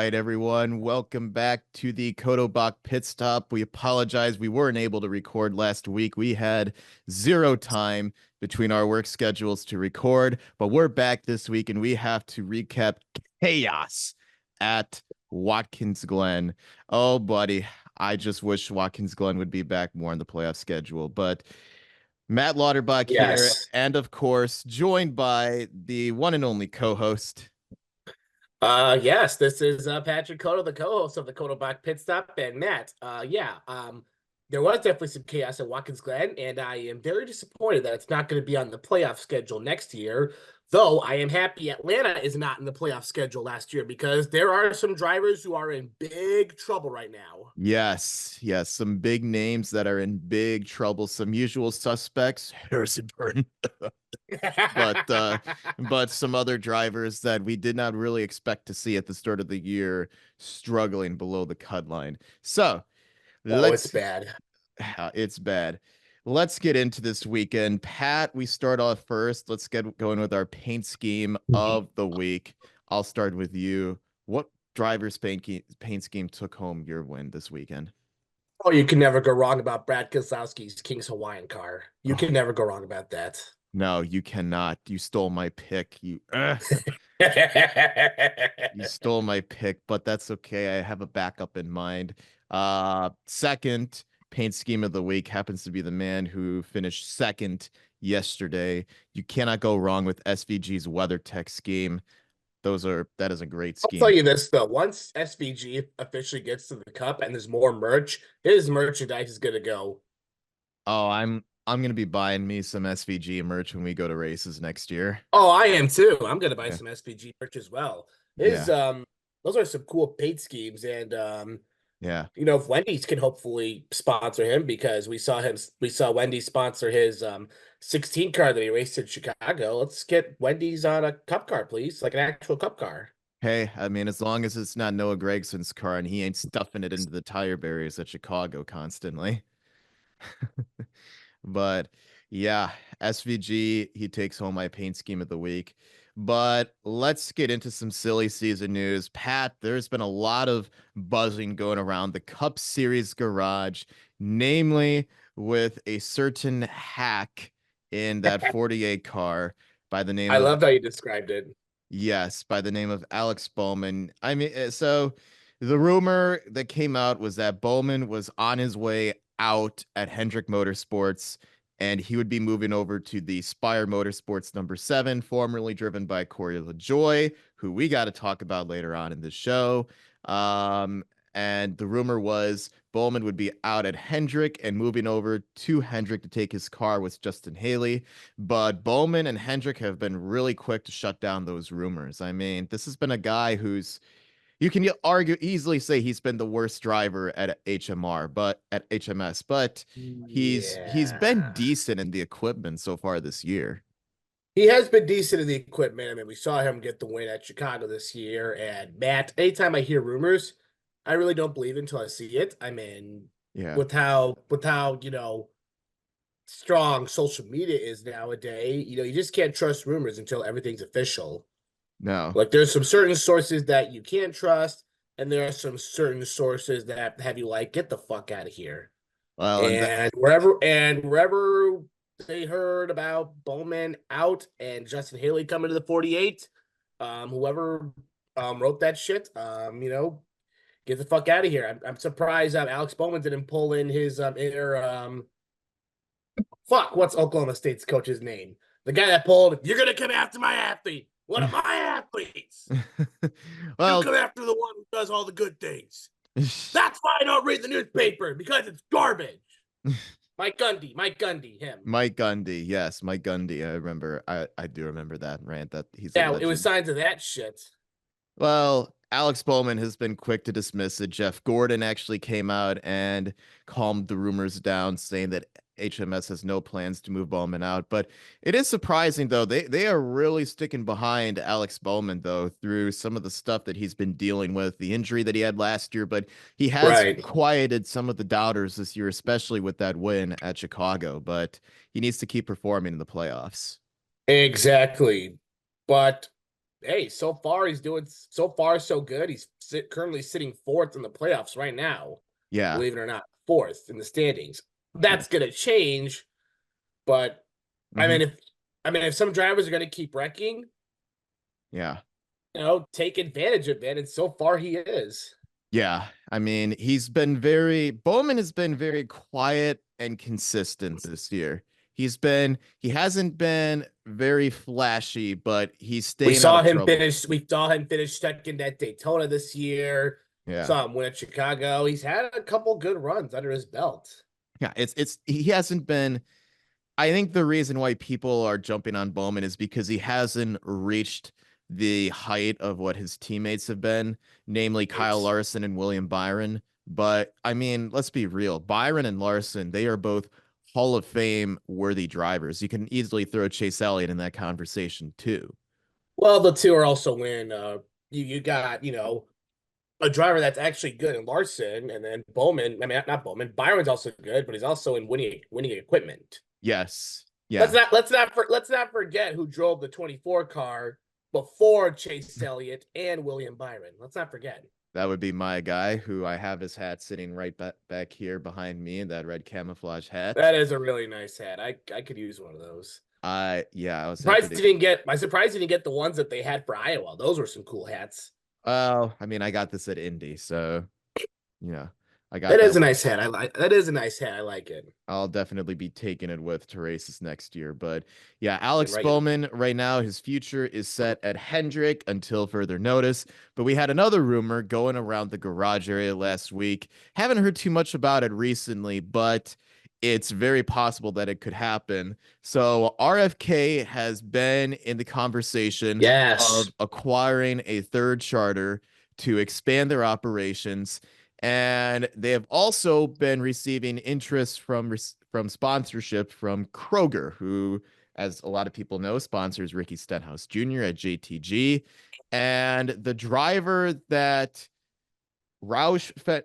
right, everyone. Welcome back to the Codo Bach Pitstop. We apologize. We weren't able to record last week. We had zero time between our work schedules to record, but we're back this week and we have to recap chaos at Watkins Glen. Oh, buddy. I just wish Watkins Glen would be back more on the playoff schedule, but Matt Lauterbach here, Yes. and of course, joined by the one and only co-host. Yes, this is Patrick Codo, the co-host of the Codo Bach Pitstop, and Matt. There was definitely some chaos at Watkins Glen, and I am very disappointed that it's not going to be on the playoff schedule next year. Though I am happy Atlanta is not in the playoff schedule last year because there are some drivers who are in big trouble right now. Yes, yes, some big names that are in big trouble. Some usual suspects, Harrison Burton, but but some other drivers that we did not really expect to see at the start of the year struggling below the cut line. So Oh, it's let's bad. it's bad. Let's get into this weekend. Pat, we start off first. Let's get going with our paint scheme of the week. I'll start with you. What driver's paint scheme took home your win this weekend? Oh, you can never go wrong about Brad Keselowski's King's Hawaiian car. You Oh, can never go wrong about that. no, you cannot. You stole my pick. You stole my pick, but that's okay. I have a backup in mind. Second paint scheme of the week happens to be the man who finished second yesterday. You cannot go wrong with SVG's WeatherTech scheme. That is a great I'll tell scheme. you this though, once SVG officially gets to the cup and there's more merch, his merchandise is gonna go. Oh, I'm gonna be buying me some SVG merch when we go to races next year. Oh, I am too. I'm gonna buy Yeah. some SVG merch as well. His Yeah. those are some cool paint schemes, and Yeah. if Wendy's can hopefully sponsor him because we saw Wendy's sponsor his 16 car that he raced in Chicago. Let's get Wendy's on a cup car, please, like an actual cup car. Hey, I mean, as long as it's not Noah Gregson's car and he ain't stuffing it into the tire barriers at Chicago constantly. But yeah, SVG, he takes home my paint scheme of the week. But let's get into some silly season news. Pat, there's been a lot of buzzing going around the Cup Series garage, namely with a certain hack in that 48 car by the name I of, loved how you described it. yes, by the name of Alex Bowman. I mean, so the rumor that came out was that Bowman was on his way out at Hendrick Motorsports and he would be moving over to the Spire Motorsports number 7, formerly driven by Corey LaJoy, who we got to talk about later on in the show. And the rumor was Bowman would be out at Hendrick and moving over to Hendrick to take his car with Justin Haley. But Bowman and Hendrick have been really quick to shut down those rumors. I mean, this has been a guy who's, you can easily say he's been the worst driver at HMR, but at HMS, but he's been Yeah. decent in the equipment so far this year. He has been decent in the equipment. I mean, we saw him get the win at Chicago this year. And Matt, anytime I hear rumors, I really don't believe it until I see it. I mean, Yeah. with how strong social media is nowadays, you just can't trust rumors until everything's official. No. Like there's some certain sources that you can't trust, and there are some certain sources that have you like, get the fuck out of here. Well, and that, And wherever they heard about Bowman out and Justin Haley coming to the 48, whoever wrote that shit, get the fuck out of here. I'm surprised Alex Bowman didn't pull in his inner what's Oklahoma State's coach's name? The guy that pulled, you're gonna come after my athlete. One of my athletes. You well, come after the one who does all the good things. That's why I don't read the newspaper, because it's garbage. Mike Gundy, him. Mike Gundy, yes, Mike Gundy. I do remember that rant that he's a Yeah, it was legend. signs of that shit. Well, Alex Bowman has been quick to dismiss it. Jeff Gordon actually came out and calmed the rumors down, saying that HMS has no plans to move Bowman out. But it is surprising, though. They are really sticking behind Alex Bowman, though, through some of the stuff that he's been dealing with, the injury that he had last year. But he has Right. quieted some of the doubters this year, especially with that win at Chicago. But he needs to keep performing in the playoffs. Exactly. But hey, so far he's doing so far so good. He's currently sitting fourth in the playoffs right now. Yeah. Believe it or not, fourth in the standings. Yeah. That's gonna change, but I Hmm. mean, if some drivers are gonna keep wrecking, Yeah. take advantage of it, and so far he is. Yeah. I mean, Bowman has been very quiet and consistent this year. He hasn't been very flashy, but he's We staying out saw of him trouble. finish. We saw him finish second at Daytona this year. Yeah. Saw him win at Chicago. He's had a couple good runs under his belt. Yeah. He hasn't been. I think the reason why people are jumping on Bowman is because he hasn't reached the height of what his teammates have been, namely Kyle Right. Larson and William Byron. But I mean, let's be real. Byron and Larson, they are both Hall of Fame worthy drivers. You can easily throw Chase Elliott in that conversation too. Well, the two are also when you got a driver that's actually good in Larson, and then Bowman. I mean, not Bowman. Byron's also good, but he's also in winning equipment. Yes. Let's Yeah. not let's not let's not forget who drove the 24 car before Chase Elliott and William Byron. Let's not forget. That would be my guy who I have his hat sitting right back here behind me, that red camouflage hat. That is a really nice hat. I could use one of those. Yeah, I was happy Surprised to. he didn't get. I'm surprised he didn't get the ones that they had for Iowa. Those were some cool hats. Well, I mean, I got this at Indy, so yeah, I got That that is a one. nice hat. I like. That is a nice hat. I like it. I'll definitely be taking it with to races next year. But yeah, And Alex right, Bowman, right now, his future is set at Hendrick until further notice. But we had another rumor going around the garage area last week. Haven't heard too much about it recently, but it's very possible that it could happen. So RFK has been in the conversation yes. of acquiring a third charter to expand their operations, and they have also been receiving interest from sponsorship from Kroger, who, as a lot of people know, sponsors Ricky Stenhouse Jr. at JTG, and the driver that that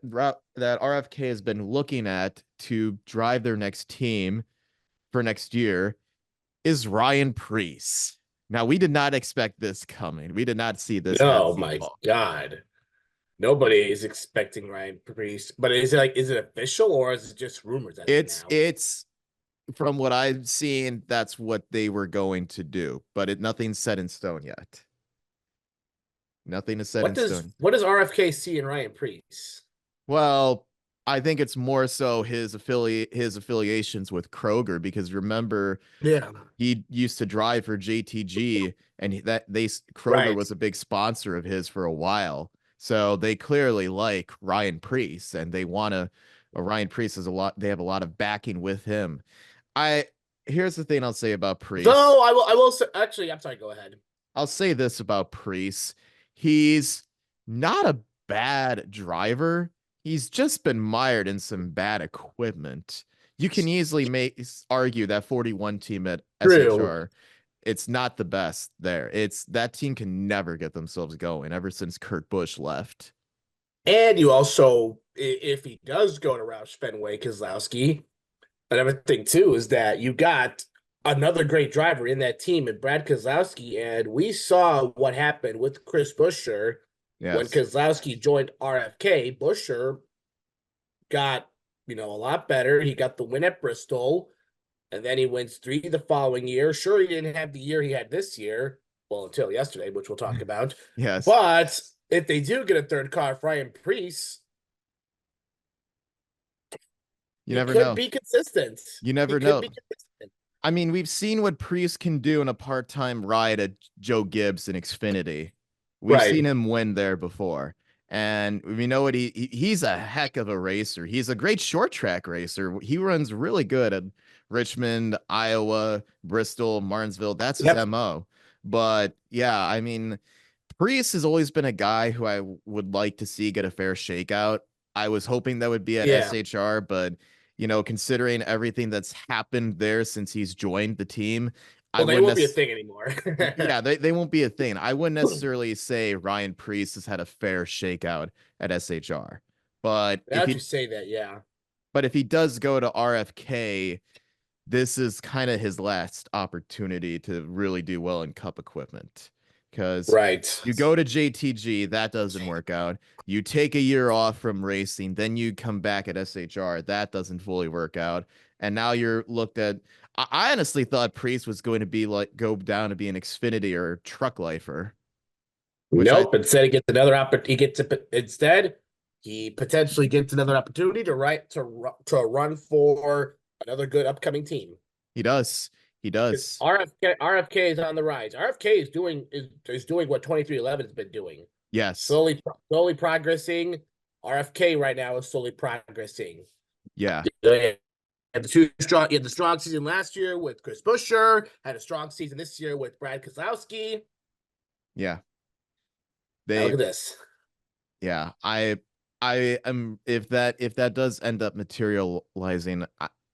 RFK has been looking at to drive their next team for next year is Ryan Preece. Now, we did not expect this coming. We did not see this Oh happening at my all. God. Nobody is expecting Ryan Priest. But is it official or is it just rumors as of now? It's from what I've seen, that's what they were going to do, but nothing's set in stone yet. Nothing is set What in does stone. what does RFK see in Ryan Priest? Well, I think it's more so his affiliations with Kroger, because remember, Yeah. he used to drive for JTG, and Kroger Right. was a big sponsor of his for a while. So they clearly like Ryan Preece, and they want to. Ryan Preece is a lot. They have a lot of backing with him. I Here's the thing I'll say about Preece. Though I will say, actually, I'm sorry, go ahead. I'll say this about Preece. He's not a bad driver. He's just been mired in some bad equipment. You can easily argue that 41 team at True. SHR, it's not the best there. It's that team can never get themselves going ever since Kurt Busch left. And you also, if he does go to Roush Fenway, Kozlowski, another thing too is that you got another great driver in that team in Brad Kozlowski, and we saw what happened with Chris Buescher when Yes. Kozlowski joined RFK. Buescher got a lot better. He got the win at Bristol, and then he wins three the following year. Sure, he didn't have the year he had this year, well, until yesterday, which we'll talk about. Yes. But if they do get a third car, Ryan Priest, You he never could know. be consistent. You He never could know. be consistent. I mean, we've seen what Priest can do in a part-time ride at Joe Gibbs in Xfinity. We've seen Right. him win there before. And we know what he's a heck of a racer. He's a great short track racer. He runs really good at Richmond, Iowa, Bristol, Martinsville. That's his Yep. MO. But yeah, I mean, Priest has always been a guy who I would like to see get a fair shakeout. I was hoping that would be at Yeah. SHR, but considering everything that's happened there since he's joined the team, I Well, they wouldn't won't be a necessarily. thing anymore. Yeah, they won't be a thing. I wouldn't necessarily say Ryan Priest has had a fair shakeout at SHR. But Now that you say that, yeah. if he does go to RFK, this is kind of his last opportunity to really do well in cup equipment. because Right. you go to JTG, that doesn't work out. You take a year off from racing, then you come back at SHR, that doesn't fully work out. And now you're looked at. I honestly thought Priest was going to be like go down to be an Xfinity or truck lifer, which I Nope. Instead, he gets another opportunity. Instead, he potentially gets another opportunity to run for another good upcoming team. he does. He Because does. RFK is on the rise. RFK is doing what 2311 has been doing. Yes. Slowly progressing. RFK right now is slowly progressing. Yeah. Had he had the strong season last year with Chris Buescher, had a strong season this year with Brad Keselowski. Yeah. Now look They at this. yeah, I am if that does end up materializing,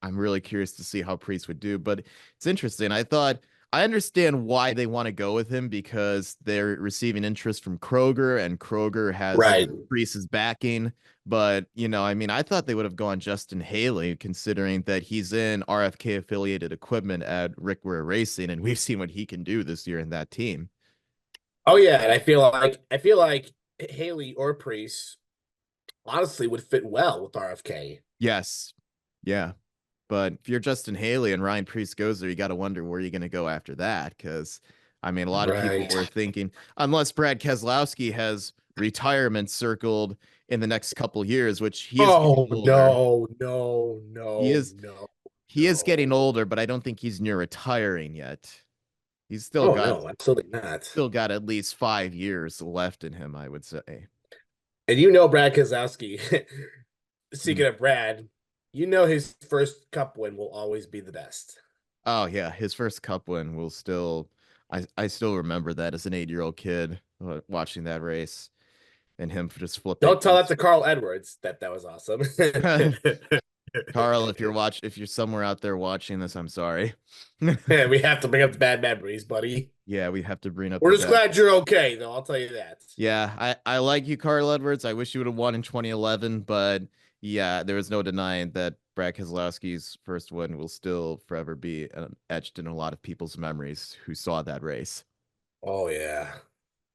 I'm really curious to see how Priest would do. But it's interesting. I understand why they want to go with him because they're receiving interest from Kroger, and Kroger has Right. Priest's backing. But I mean, I thought they would have gone Justin Haley, considering that he's in RFK affiliated equipment at Rick Ware Racing, and we've seen what he can do this year in that team. Oh yeah, and I feel like Haley or Priest honestly would fit well with RFK. Yes. Yeah. But if you're Justin Haley and Ryan Priest goes there, you got to wonder where you're going to go after that. Because, I mean, a lot of people Right. were thinking, unless Brad Keselowski has retirement circled in the next couple years, which he is getting Oh older. no, no, He no, is no, he is getting no. older, but I don't think he's near retiring yet. He's Oh no, absolutely not. still got at least 5 years left in him, I would say. And you know Brad Keselowski. Mhm. Speaking of Brad, you know his first cup win will always be the best. Oh yeah, his first cup win will still. I still remember that as an 8-year-old kid watching that race and him just flipping. Don't tell that to Carl Edwards that was awesome. Carl, if you're somewhere out there watching this, I'm sorry. We have to bring up the bad memories, buddy. Yeah, we have to bring up We're the just bad. glad you're okay, though. I'll tell you that. Yeah, I like you, Carl Edwards. I wish you would have won in 2011, but yeah, there is no denying that Brad Keselowski's first win will still forever be etched in a lot of people's memories who saw that race. Oh yeah.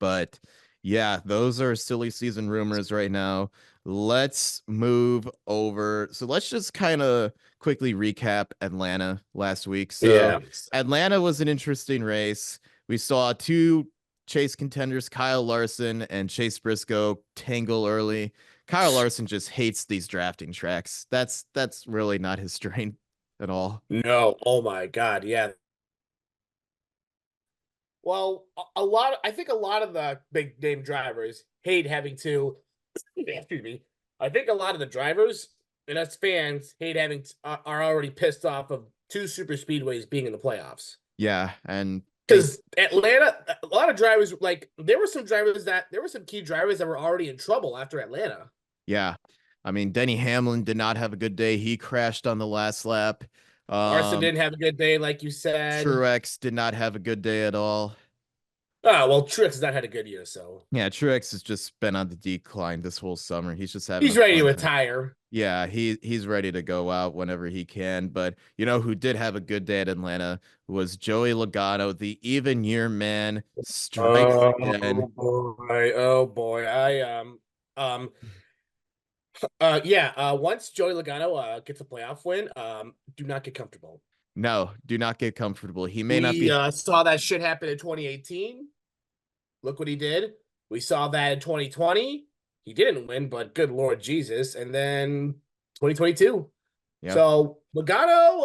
But yeah, those are silly season rumors right now. Let's move over. So let's just kind of quickly recap Atlanta last week. So Yeah. Atlanta was an interesting race. We saw two chase contenders, Kyle Larson and Chase Briscoe, tangle early. Kyle Larson just hates these drafting tracks. That's really not his strength at all. No. Oh my God. Yeah. Well, I think a lot of the big name drivers hate having to, excuse me. I think a lot of the drivers and us fans hate are already pissed off of two super speedways being in the playoffs. Yeah, and they Because Atlanta, a lot of drivers, like, there were some key drivers that were already in trouble after Atlanta. Yeah. I mean, Denny Hamlin did not have a good day. He crashed on the last lap. Larson Um, didn't have a good day, like you said. Truex did not have a good day at all. Oh, well, Truex has not had a good year, so Yeah, Truex has just been on the decline this whole summer. He's just having a he's ready to fun time. retire. Yeah, he's ready to go out whenever he can. But who did have a good day at Atlanta was Joey Logano, the even year man, strikes again. Oh boy, oh boy. Um, yeah. Once Joey Logano gets a playoff win, do not get comfortable. No, do not get comfortable. He may not We be. saw that shit happen in 2018. Look what he did. We saw that in 2020. He didn't win, but good Lord Jesus. And then 2022. Yep. So Logano,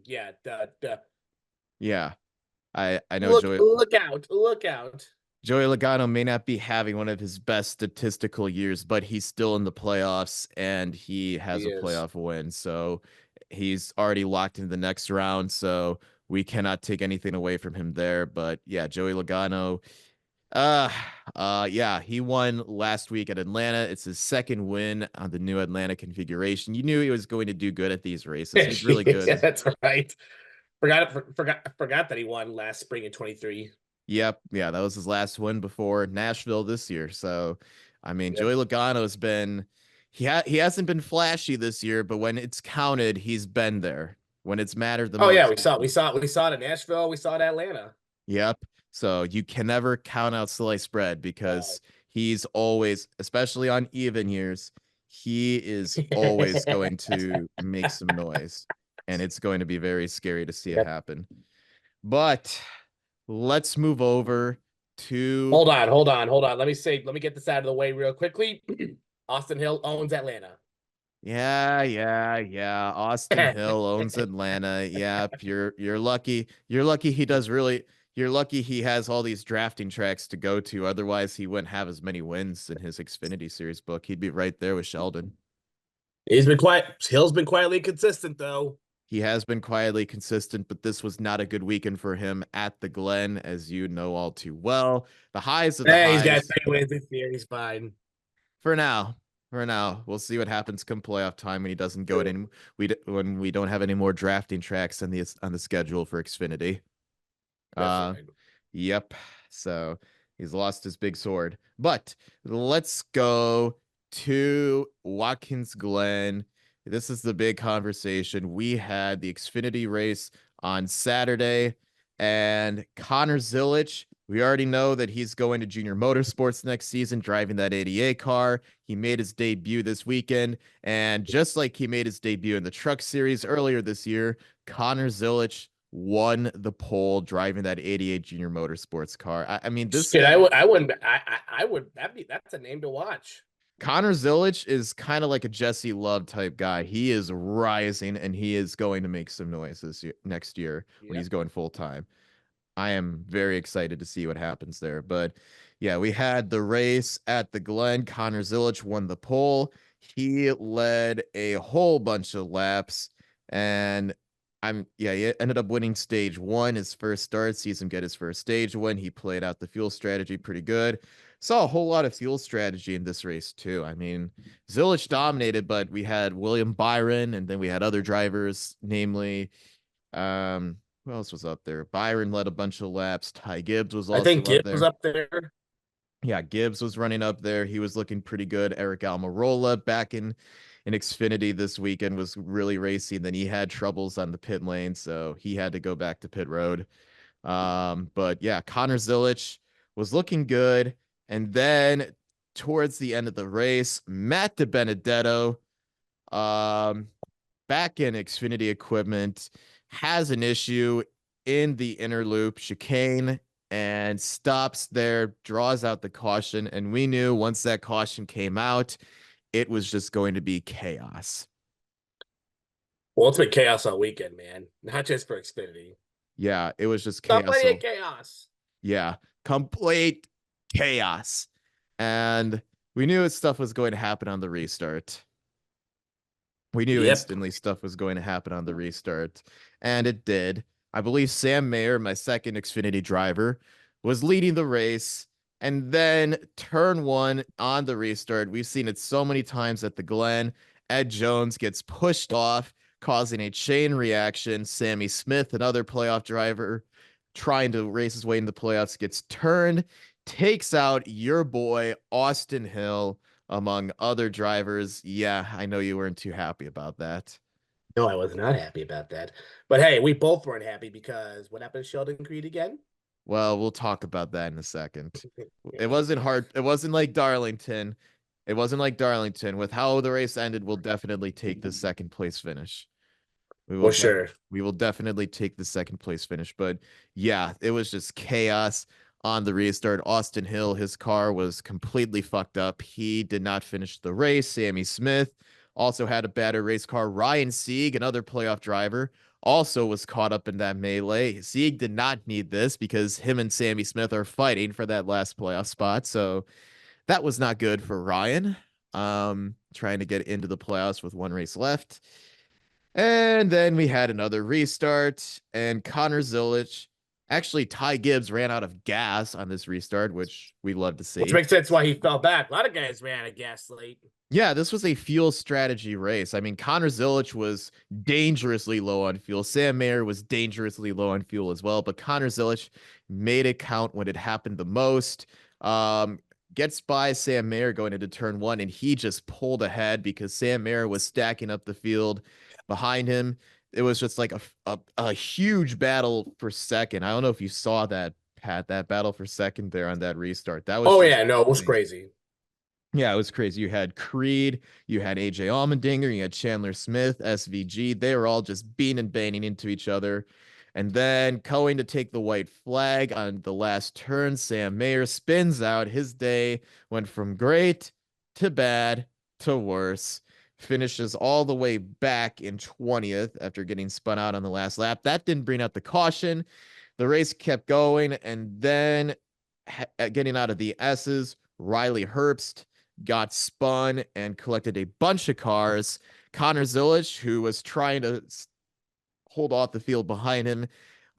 yeah, Yeah. I know look out. Joey Logano may not be having one of his best statistical years, but he's still in the playoffs and he has He a is. playoff win. So he's already locked into the next round. So we cannot take anything away from him there. But yeah, Joey Logano, uh, yeah, he won last week at Atlanta. It's his second win on the new Atlanta configuration. You knew he was going to do good at these races. He's really Yeah, good. that's right. Forgot that he won last spring in 23. Yep. Yeah, that was his last win before Nashville this year. So, I mean, Yep. Joey Logano's been he hasn't been flashy this year, but when it's counted, he's been there. When it's mattered the Oh yeah, most. we saw it in Nashville, we saw it in Atlanta. Yep. So you can never count out sliced bread because he's always, especially on even years, he is always going to make some noise. And it's going to be very scary to see it Yep. happen. But let's move over to Hold on. Let me get this out of the way real quickly. Austin Hill owns Atlanta. yeah. Austin Hill owns Atlanta. Yep, you're lucky. You're lucky he does really you're lucky he has all these drafting tracks to go to. Otherwise, he wouldn't have as many wins in his Xfinity Series book. He'd be right there with Sheldon. He's been quiet. Hill's been quietly consistent though. He has been quietly consistent, but this was not a good weekend for him at the Glen, as you know all too well. The highs of the Hey, he's got highs 3 wins this year. He's fine. for now. For now, we'll see what happens come playoff time when he doesn't go in. When we don't have any more drafting tracks on the schedule for Xfinity. That's Uh, right. yep. So he's lost his big sword. But let's go to Watkins Glen. This is the big conversation. We had the Xfinity race on Saturday, and Connor Zilic. We already know that he's going to Junior Motorsports next season, driving that 88 car. He made his debut this weekend, and just like he made his debut in the Truck Series earlier this year, Connor Zilic won the pole driving that 88 Junior Motorsports car. I mean, this Shit, guy, I wouldn't. I would. That's a name to watch. Connor Zilic, is kind of like a Jesse Love type guy. He is rising, and he is going to make some noise next year when Yep. he's going full time. I am very excited to see what happens there. But yeah, we had the race at the Glen. Connor Zilic won the pole. He led a whole bunch of laps, and he ended up winning stage one, his first start. Sees him get his first stage win. He played out the fuel strategy pretty good. Saw a whole lot of fuel strategy in this race too. I mean, Zilic dominated, but we had William Byron, and then we had other drivers, namely who else was up there? Byron led a bunch of laps. Ty Gibbs was I also think up Gibbs was there. up there. Yeah, Gibbs was running up there. He was looking pretty good. Eric Almirola back in Xfinity this weekend was really racy. Then he had troubles on the pit lane, so he had to go back to pit road. But yeah, Connor Zilic was looking good. And then towards the end of the race, Matt DiBenedetto, um, back in Xfinity equipment, has an issue in the inner loop chicane and stops there, draws out the caution. And we knew once that caution came out, it was just going to be chaos. Well, it's been chaos all weekend, man. Not just for Xfinity. Yeah, it was just Stop chaos. playing So, chaos. yeah, complete chaos. And we knew stuff was going to happen on the restart. We knew Yep. instantly stuff was going to happen on the restart, and it did. I believe Sam Mayer, my second Xfinity driver, was leading the race. And then turn one on the restart. We've seen it so many times at the Glen. Ed Jones gets pushed off, causing a chain reaction. Sammy Smith, another playoff driver, trying to race his way into the playoffs, gets turned, takes out your boy, Austin Hill, among other drivers. Yeah, I know you weren't too happy about that. No, I was not happy about that. But hey, we both weren't happy because what happened to Sheldon Creed again? Well, we'll talk about that in a second. It wasn't hard. It wasn't like Darlington. It wasn't like Darlington. With how the race ended, we'll definitely take the second place finish. We will Well, sure. we will definitely take the second place finish. But yeah, it was just chaos on the restart. Austin Hill, his car was completely fucked up. He did not finish the race. Sammy Smith also had a better race car. Ryan Sieg, another playoff driver, also was caught up in that melee. Sieg did not need this because him and Sammy Smith are fighting for that last playoff spot. So that was not good for Ryan. Trying to get into the playoffs with one race left. And then we had another restart, and Connor Zilic, actually Ty Gibbs ran out of gas on this restart, which we love to Which see. makes sense why he fell back. A lot of guys ran out of gas late. Yeah, this was a fuel strategy race. I mean, Connor Zilic was dangerously low on fuel. Sam Mayer was dangerously low on fuel as well, but Connor Zilic made it count when it happened the most. Um, Gets by Sam Mayer going into turn one, and he just pulled ahead because Sam Mayer was stacking up the field behind him. It was just like a huge battle for second. I don't know if you saw that. Pat. That battle for second there on that restart. That was Oh just yeah, no, it was insane. crazy. Yeah, it was crazy. You had Creed, you had AJ Allmendinger, you had Chandler Smith, SVG. They were all just beating and banging into each other. And then going to take the white flag on the last turn, Sam Mayer spins out. His day went from great to bad to worse. Finishes all the way back in 20th after getting spun out on the last lap. That didn't bring out the caution. The race kept going, and then getting out of the S's, Riley Herbst got spun and collected a bunch of cars. Connor Zilic, who was trying to hold off the field behind him,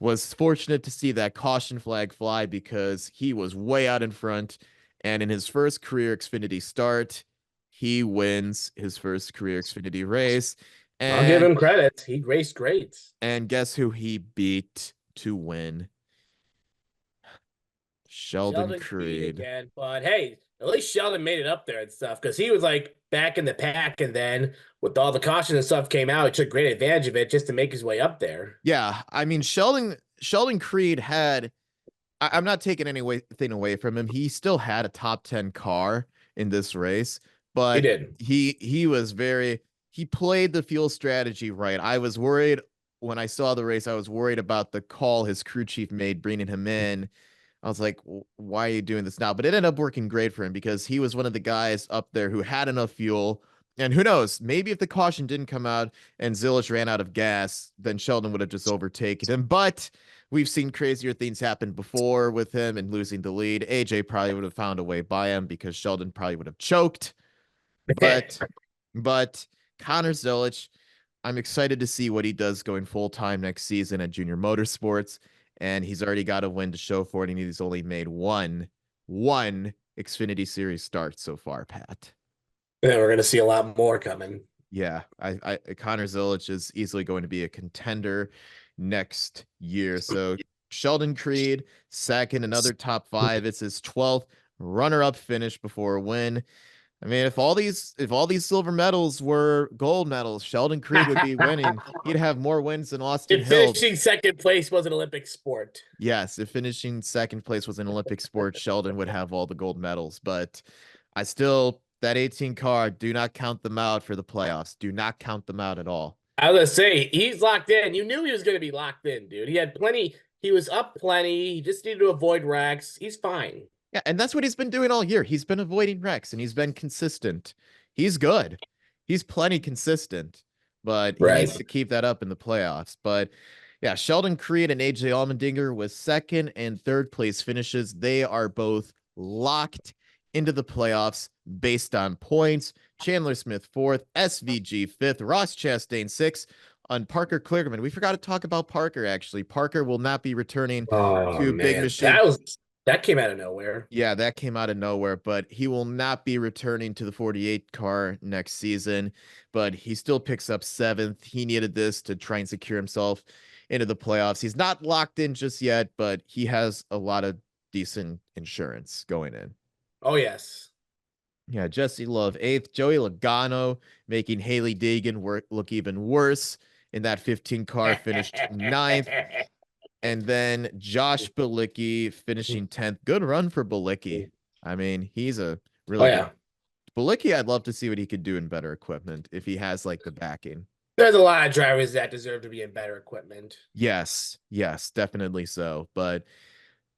was fortunate to see that caution flag fly because he was way out in front. And in his first career Xfinity start, he wins his first career Xfinity race. I'll give And him credit. He raced great. guess who he beat to win? Sheldon Sheldon Creed Creed. again, but hey, at least Sheldon made it up there and stuff because he was like back in the pack, and then with all the caution and stuff came out, he took great advantage of it just to make his way up there. Yeah, I mean Sheldon Creed had I'm not taking anything away from him. He still had a top 10 car in this race, He but did. he was very he played the fuel strategy right. I was worried when I saw the race, I was worried about the call his crew chief made bringing him in. I was like, why are you doing this now? But it ended up working great for him because he was one of the guys up there who had enough fuel. And who knows, maybe if the caution didn't come out and Zilic ran out of gas, then Sheldon would have just overtaken him. But we've seen crazier things happen before with him and losing the lead. AJ probably would have found a way by him because Sheldon probably would have choked. But but Connor Zilic, I'm excited to see what he does going full time next season at Junior Motorsports. And he's already got a win to show for it. And he's only made one Xfinity Series start so far, Pat. And we're gonna see a lot more coming. Yeah, I Connor Zilic is easily going to be a contender next year. So Sheldon Creed, second, another top five. It's his 12th runner-up finish before a win. I mean, if all these silver medals were gold medals, Sheldon Creed would be winning. He'd have more wins than Austin If Hill. finishing second place was an Olympic sport. Yes, if finishing second place was an Olympic sport, Sheldon would have all the gold medals. But I still, that 18 car, do not count them out for the playoffs. Do not count them out at all. I was gonna say he's locked in. You knew he was gonna be locked in, dude. He had plenty. He was up plenty. He just needed to avoid wrecks. He's fine. Yeah, and that's what he's been doing all year. He's been avoiding wrecks and he's been consistent. He's good. He's plenty consistent, but he Right. needs to keep that up in the playoffs. But yeah, Sheldon Creed and AJ Allmendinger with second and third place finishes. They are both locked into the playoffs based on points. Chandler Smith fourth, SVG fifth, Ross Chastain sixth. On Parker Kligerman, we forgot to talk about Parker actually. Parker will not be returning Oh to Big man, Machine. that came out of nowhere. Yeah, that came out of nowhere, but he will not be returning to the 48 car next season. But he still picks up seventh. He needed this to try and secure himself into the playoffs. He's not locked in just yet, but he has a lot of decent insurance going in. Oh yes. Yeah, Jesse Love eighth, Joey Logano making Haley Deegan look even worse in that 15 car, finished ninth. And then Josh Bilicki finishing 10th. Good run for Bilicki. I mean, he's a Oh really good yeah. Bilicki. I'd love to see what he could do in better equipment if he has like the backing. There's a lot of drivers that deserve to be in better equipment. Yes, definitely so. But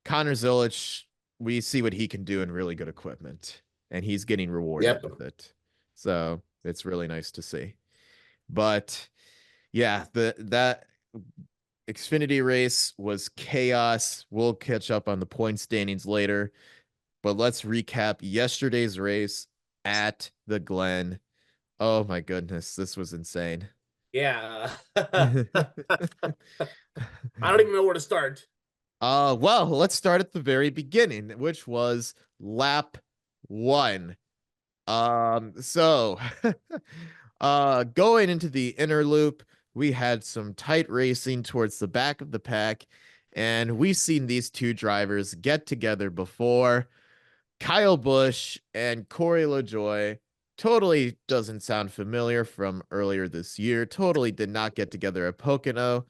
Connor Zilic, we see what he can do in really good equipment, and he's getting rewarded Yep. with it. So it's really nice to see. But yeah, that Xfinity race was chaos. We'll catch up on the point standings later, but let's recap yesterday's race at the Glen. Oh my goodness, this was insane. Yeah. I don't even know where to start. Well, let's start at the very beginning, which was lap 1. So going into the inner loop, we had some tight racing towards the back of the pack, and we've seen these two drivers get together before. Kyle Busch and Corey LaJoie totally doesn't sound familiar from earlier this year. Totally did not get together at Pocono.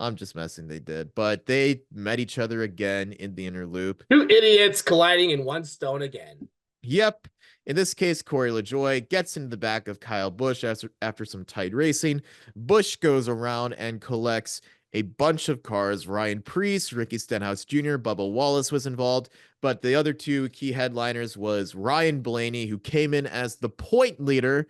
I'm just messing. They did, but they met each other again in the inner loop. Two idiots colliding in one stone again. Yep. In this case, Corey LaJoie gets into the back of Kyle Busch after some tight racing. Busch goes around and collects a bunch of cars. Ryan Preece, Ricky Stenhouse Jr., Bubba Wallace was involved, but the other two key headliners was Ryan Blaney, who came in as the point leader,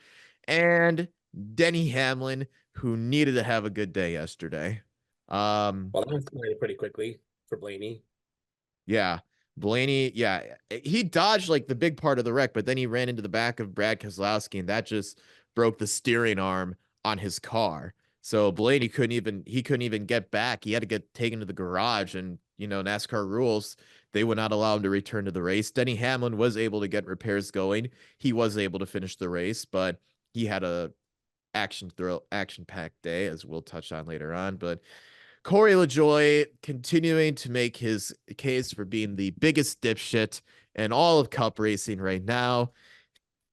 and Denny Hamlin, who needed to have a good day yesterday. Well, that was pretty quickly for Blaney. Yeah. Blaney, yeah, he dodged like the big part of the wreck, but then he ran into the back of Brad Keselowski, and that just broke the steering arm on his car. So Blaney couldn't even get back. He had to get taken to the garage, and NASCAR rules, they would not allow him to return to the race. Denny Hamlin was able to get repairs going. He was able to finish the race, but he had a action-packed day, as we'll touch on later on. But Corey LaJoie continuing to make his case for being the biggest dipshit in all of Cup racing right now,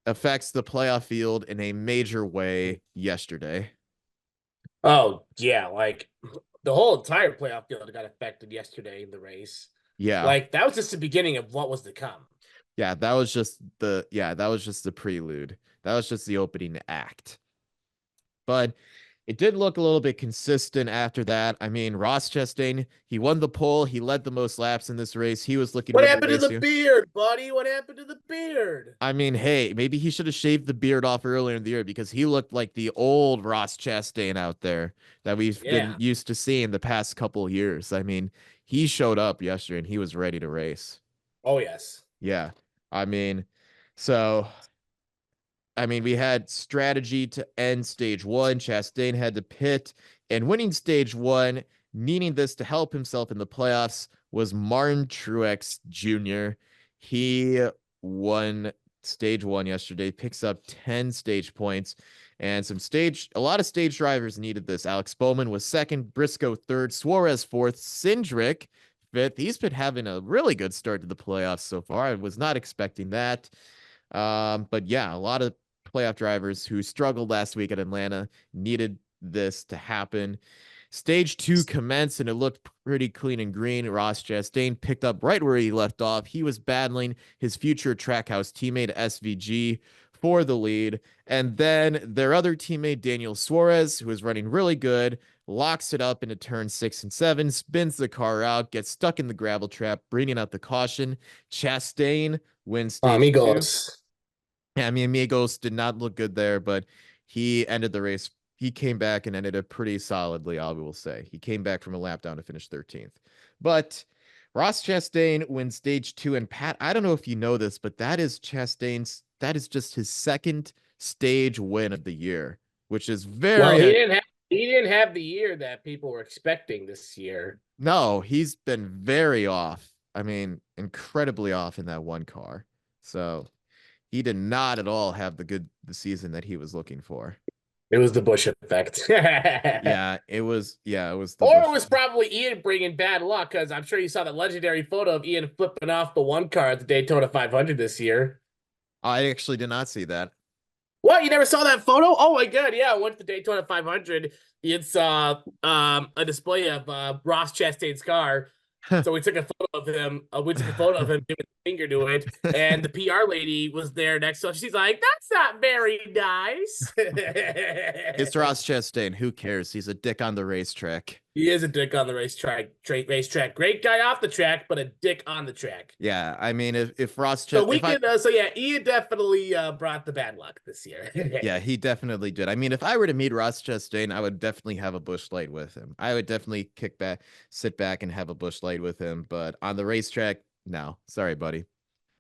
affects the playoff field in a major way yesterday. Oh, yeah, like the whole entire playoff field got affected yesterday in the race. Yeah. Like that was just the beginning of what was to come. That was just the prelude. That was just the opening act. But it did look a little bit consistent after that. I mean, Ross Chastain, he won the pole. He led the most laps in this race. He was looking What good in happened to race the two. beard, buddy? What happened to the beard? I mean, hey, maybe he should have shaved the beard off earlier in the year, because he looked like the old Ross Chastain out there that we've been Yeah. used to seeing the past couple of years. I mean, he showed up yesterday and he was ready to race. Oh, yes. Yeah. I mean, so we had strategy to end stage one. Chastain had to pit, and winning stage one, needing this to help himself in the playoffs, was Martin Truex Jr. He won stage one yesterday, picks up 10 stage points, and a lot of stage drivers needed this. Alex Bowman was second, Briscoe third, Suarez fourth, Cindric fifth. He's been having a really good start to the playoffs so far. I was not expecting that. But yeah, a lot of playoff drivers who struggled last week at Atlanta needed this to happen. Stage two commenced, and it looked pretty clean and green. Ross Chastain picked up right where he left off. He was battling his future Trackhouse teammate SVG for the lead. And then their other teammate, Daniel Suarez, who was running really good, locks it up into turn 6 and 7, spins the car out, gets stuck in the gravel trap, bringing out the caution. Chastain wins stage two. Amigos. Yeah, I mean, Amigos did not look good there, but he ended the race. He came back and ended it pretty solidly, I will say. He came back from a lap down to finish 13th. But Ross Chastain wins stage two. And Pat, I don't know if you know this, but that is just his second stage win of the year, which is Well, very, he didn't have the year that people were expecting this year. no, he's been very off. I mean, incredibly off in that one car. So he did not at all have the season that he was looking for. It was the Busch effect. Yeah, it was the Or Busch. it was probably Ian bringing bad luck, because I'm sure you saw that legendary photo of Ian flipping off the one car at the Daytona 500 this year. I actually did not see that. What? You never saw that photo? Oh my god, yeah. I went to the Daytona 500. It's a display of Ross Chastain's car. So we took a photo of him. We took a photo of him giving the finger to it, and the PR lady was there next to us. She's like, "That's not very nice." It's Ross Chastain. Who cares? He's a dick on the racetrack. He is a dick on the racetrack. Great guy off the track, but a dick on the track. Yeah, I mean, if Ross So Chastain, so yeah, Ian definitely brought the bad luck this year. yeah, he definitely did. I mean, if I were to meet Ross Chastain, I would definitely have a Busch Light with him. I would definitely sit back and have a Busch Light with him. But on the racetrack, no, sorry, buddy.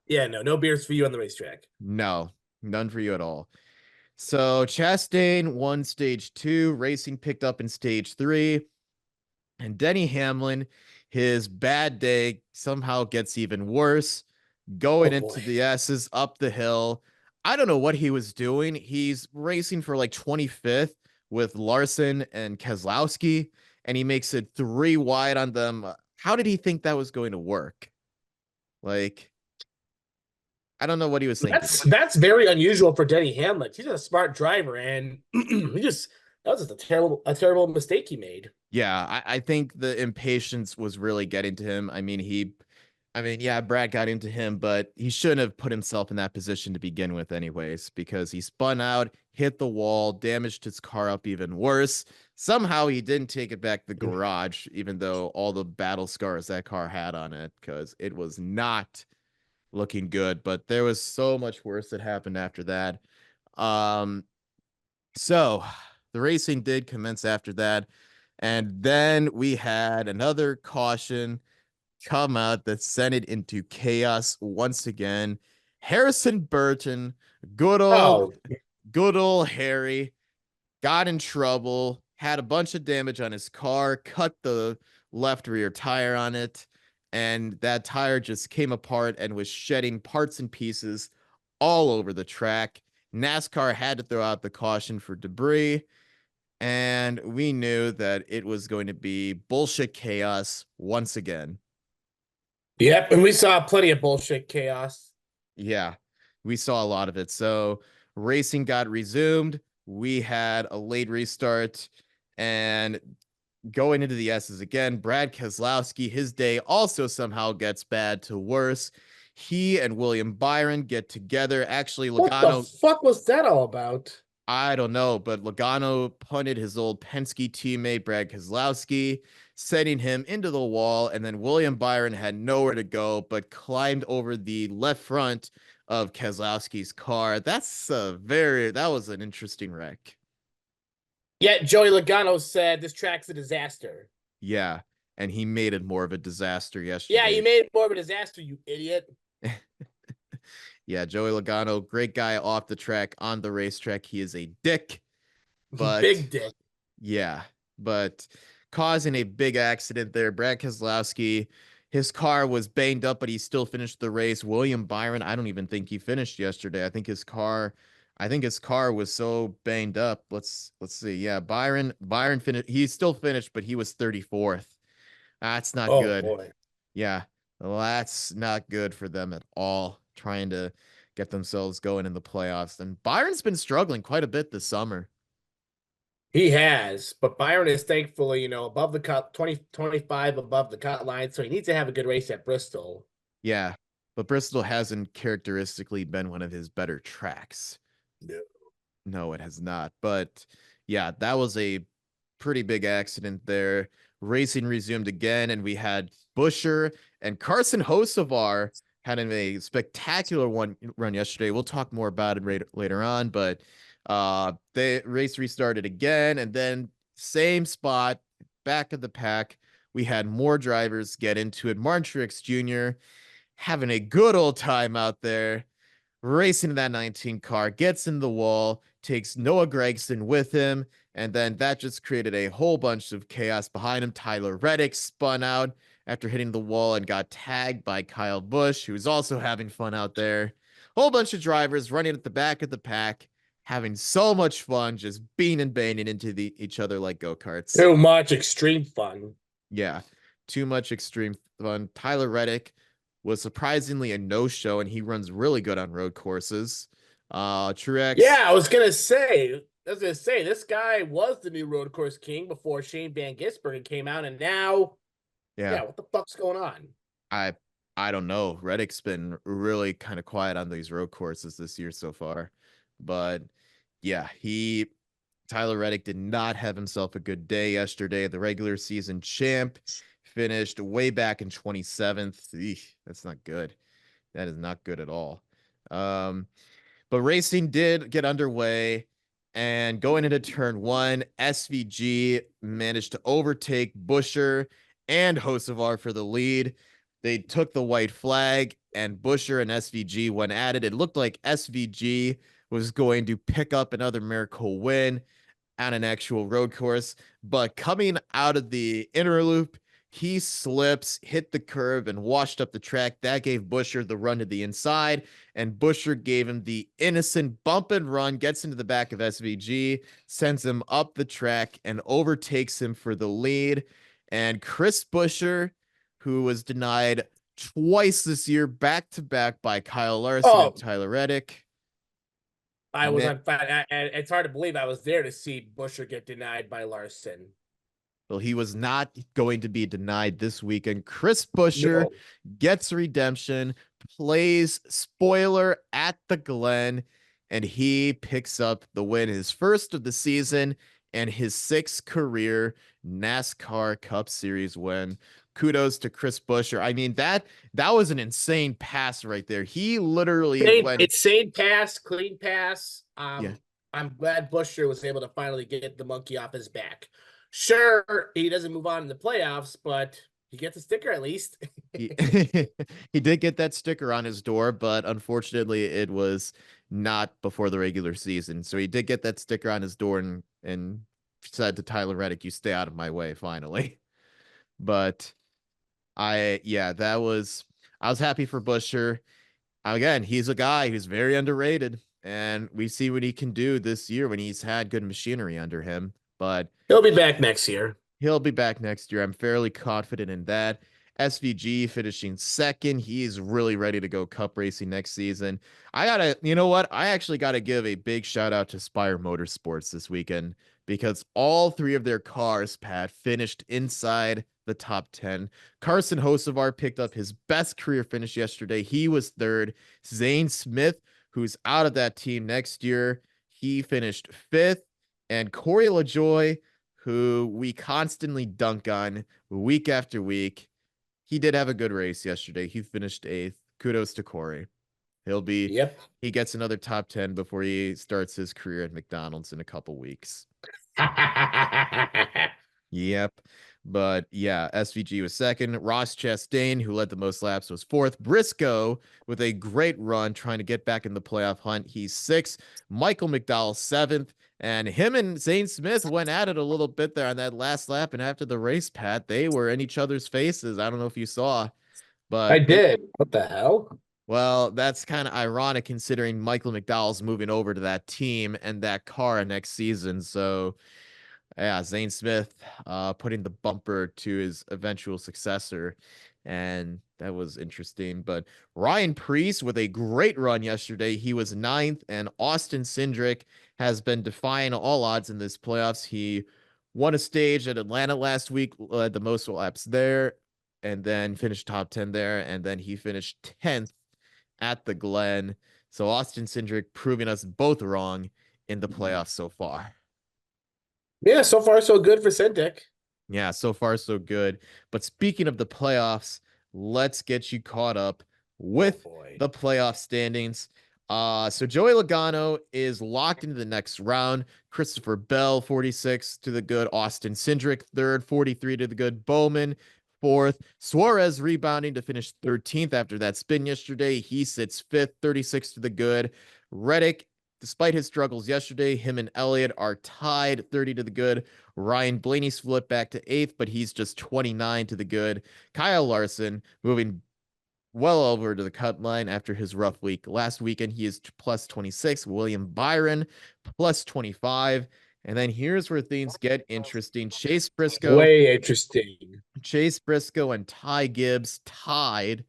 Yeah, no beers for you on the racetrack. No, none for you at all. So Chastain won stage two, racing picked up in stage three, and Denny Hamlin, his bad day somehow gets even worse, going into the S's up the hill. I don't know what he was doing. He's racing for like 25th with Larson and Keselowski, and he makes it 3 wide on them. How did he think that was going to work? Like, I don't know what he was thinking. That's very unusual for Denny Hamlin. He's a smart driver, and he just That was just a terrible mistake he made. Yeah, I think the impatience was really getting to him. Yeah, Brad got into him, but he shouldn't have put himself in that position to begin with, anyways, because he spun out, hit the wall, damaged his car up even worse. Somehow he didn't take it back to the garage, even though all the battle scars that car had on it, because it was not looking good. But there was so much worse that happened after that. Um, so the racing did commence after that. And then we had another caution come out that sent it into chaos once again. Harrison Burton, good old, Oh, good old Harry, got in trouble, had a bunch of damage on his car, cut the left rear tire on it, and that tire just came apart and was shedding parts and pieces all over the track. NASCAR had to throw out the caution for debris, and we knew that it was going to be bullshit chaos once again. yep. And we saw plenty of bullshit chaos. Yeah, we saw a lot of it. So racing got resumed. We had a late restart, and going into the S's again, Brad Keselowski, his day also somehow gets bad to worse. He and William Byron get together. Actually, What the Logano, fuck was that all about? I don't know, but Logano punted his old Penske teammate, Brad Keselowski, setting him into the wall. And then William Byron had nowhere to go but climbed over the left front of Keselowski's car. That was an interesting wreck. Yet Joey Logano said this track's a disaster. Yeah. And he made it more of a disaster Yeah, you yesterday. made it more of a disaster, you idiot. Yeah, Joey Logano, great guy off the track, on the racetrack. He is a dick, but Big dick. yeah, but causing a big accident there. Brad Keselowski, his car was banged up, but he still finished the race. William Byron, I don't even think he finished yesterday. I think his car was so banged up. Let's see. Yeah, Byron finished. He still finished, but he was 34th. That's not Oh good. boy. Yeah, well, that's not good for them at all. Trying to get themselves going in the playoffs. And Byron's been struggling quite a bit this summer. He has, but Byron is thankfully, above the cut, 2025 above the cut line, so he needs to have a good race at Bristol. Yeah, but Bristol hasn't characteristically been one of his better tracks. No. No, it has not. But yeah, that was a pretty big accident there. Racing resumed again, and we had Buescher and Carson Hocevar had a spectacular one run yesterday. We'll talk more about it later on, but the race restarted again, and then same spot, back of the pack. We had more drivers get into it. Martin Truex Jr. having a good old time out there racing that 19 car, gets in the wall, takes Noah Gragson with him, and then that just created a whole bunch of chaos behind him. Tyler Reddick spun out after hitting the wall and got tagged by Kyle Busch, who was also having fun out there. Whole bunch of drivers running at the back of the pack, having so much fun, just being and banging into each other like go-karts. Too much extreme fun. Yeah, too much extreme fun. Tyler Reddick was surprisingly a no-show, and he runs really good on road courses. Truex, Yeah, I was gonna say this guy was the new road course king before Shane Van Gisbergen came out, and now, yeah, yeah, what the fuck's going on? I I don't know. Reddick's been really kind of quiet on these road courses this year so far, but yeah, Tyler Reddick did not have himself a good day yesterday. The regular season champ finished way back in 27th. Eesh, that's not good. That is not good at all. Um, But racing did get underway, and going into turn one, SVG managed to overtake Buescher and Hocevar for the lead. They took the white flag, and Buescher and SVG went at it. It looked like SVG was going to pick up another miracle win on an actual road course, but coming out of the inner loop, he slips, hit the curb, and washed up the track. That gave Buescher the run to the inside, and Buescher gave him the innocent bump and run, gets into the back of SVG, sends him up the track, and overtakes him for the lead. And Chris Buescher, who was denied twice this year, back to back by Kyle Larson and Oh, Tyler Reddick. I was on fire, and it's hard to believe I was there to see Buescher get denied by Larson. Well, he was not going to be denied this weekend. Chris Buescher No, gets redemption, plays spoiler at the Glen, and he picks up the win, his first of the season and his sixth career NASCAR Cup Series win. Kudos to Chris Buescher. I mean, that was an insane pass right there. He literally went, insane pass, clean pass. yeah. I'm glad Buescher was able to finally get the monkey off his back. Sure, he doesn't move on in the playoffs, but he gets a sticker at least. He, he did get that sticker on his door, but unfortunately, it was not before the regular season. So he did get that sticker on his door and said to Tyler Reddick, "You stay out of my way." Finally, but yeah, I was happy for Buescher. Again, he's a guy who's very underrated, and we see what he can do this year when he's had good machinery under him. But He'll be back next year. he'll be back next year. I'm fairly confident in that. SVG finishing second. He's really ready to go cup racing next season. You know what? I actually gotta give a big shout out to Spire Motorsports this weekend because all three of their cars, Pat, finished inside the top 10. Carson Hocevar picked up his best career finish yesterday. He was third. Zane Smith, who's out of that team next year, he finished fifth. And Corey LaJoy, who we constantly dunk on week after week. He did have a good race yesterday. He finished eighth. Kudos to Corey. Yep. He gets another top 10 before he starts his career at McDonald's in a couple weeks. Yep. But yeah, SVG was second. Ross Chastain, who led the most laps, was fourth. Briscoe with a great run trying to get back in the playoff hunt. He's sixth. Michael McDowell, seventh. And him and Zane Smith went at it a little bit there on that last lap. And after the race, Pat, they were in each other's faces. I don't know if you saw, I but did. What the hell? well, that's kind of ironic considering Michael McDowell's moving over to that team and that car next season. So yeah, Zane Smith putting the bumper to his eventual successor. And that was interesting. But Ryan Preece with a great run yesterday. He was ninth, and Austin Cindric has been defying all odds in this playoffs. He won a stage at Atlanta last week, led the most laps there, and then finished top 10 there. And then he finished 10th at the Glen. So Austin Cindric proving us both wrong in the playoffs so far. Yeah, so far so good for Cintiq. Yeah, so far so good. But speaking of the playoffs, let's get you caught up with the playoff standings. So Joey Logano is locked into the next round. Christopher Bell, 46 to the good. Austin Cindric, third, 43 to the good. Bowman, fourth. Suarez rebounding to finish 13th after that spin yesterday. He sits fifth, 36 to the good. Reddick, despite his struggles yesterday, him and Elliott are tied, 30 to the good. Ryan Blaney's flipped back to eighth, but he's just 29 to the good. Kyle Larson moving well over to the cut line after his rough week. Last weekend, he is plus 26. William Byron, plus 25. And then here's where things get interesting. Chase Briscoe Way interesting. And Ty Gibbs tied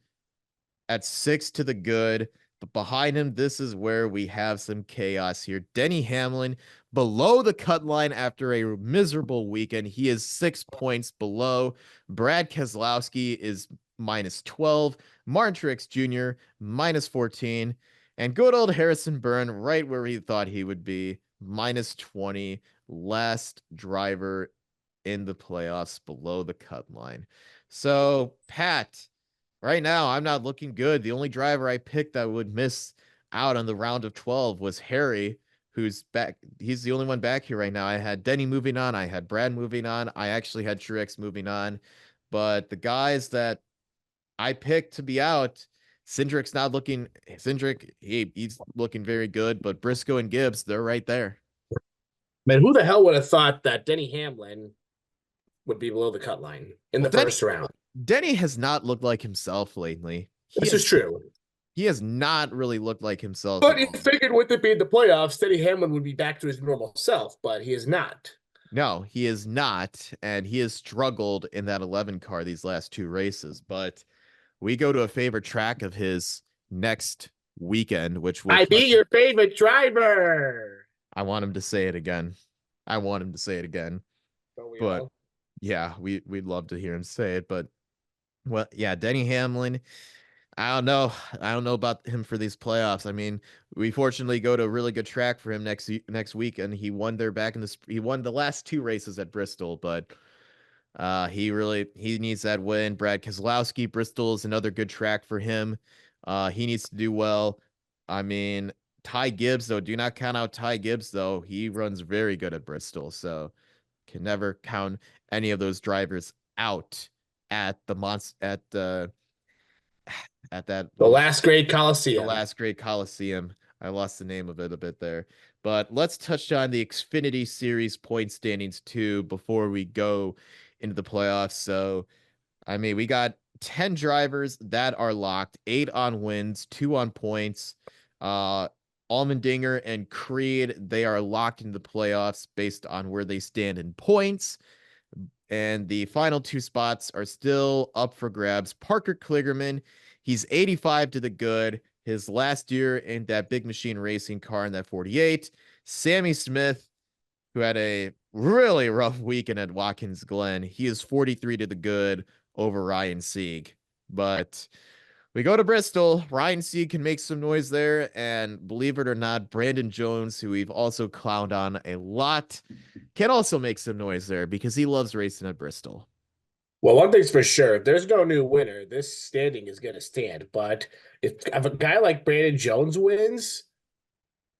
at 6 to the good. But behind him, this is where we have some chaos here. Denny Hamlin below the cut line after a miserable weekend. He is 6 points below. Brad Keselowski is minus 12. Martin Truex Jr. minus 14. And good old Harrison Byrne right where he thought he would be, minus 20. Last driver in the playoffs below the cut line. So, Pat, right now, I'm not looking good. The only driver I picked that would miss out on the round of 12 was Harry, who's back. He's the only one back here right now. I had Denny moving on. I had Brad moving on. I actually had Truex moving on. But the guys that I picked to be out, Cindric's not looking. Cindric, he's looking very good. But Briscoe and Gibbs, they're right there. Man, who the hell would have thought that Denny Hamlin would be below the cut line in the first round? Denny has not looked like himself lately. This is true. He has not really looked like himself. But you figured with it being the playoffs, Denny Hamlin would be back to his normal self, but he is not. No, he is not. And he has struggled in that 11 car these last two races. But we go to a favorite track of his next weekend, which will I touch. beat your favorite driver. I want him to say it again. I want him to say it again. Don't we But all? yeah, we'd love to hear him say it. But well, yeah, Denny Hamlin. I don't know. I don't know about him for these playoffs. I mean, we fortunately go to a really good track for him next week, and he won there back in the he won the last two races at Bristol, but he needs that win. Brad Keselowski, Bristol is another good track for him. He needs to do well. I mean, Ty Gibbs though, do not count out Ty Gibbs though. He runs very good at Bristol, so can never count any of those drivers out at the at that The what was last great the Coliseum. last great Coliseum. I lost the name of it a bit there. But let's touch on the Xfinity Series point standings too before we go into the playoffs. So, I mean, we got 10 drivers that are locked, 8 on wins, 2 on points. Uh Allmendinger and Creed, they are locked into the playoffs based on where they stand in points. And the final two spots are still up for grabs. Parker Kligerman, he's 85 to the good. His last year in that big machine racing car in that 48. Sammy Smith, who had a really rough weekend at Watkins Glen, he is 43 to the good over Ryan Sieg. But we go to Bristol. Ryan Sieg can make some noise there. And believe it or not, Brandon Jones, who we've also clowned on a lot, can also make some noise there because he loves racing at Bristol. Well, one thing's for sure, if there's no new winner, this standing is going to stand. But if a guy like Brandon Jones wins,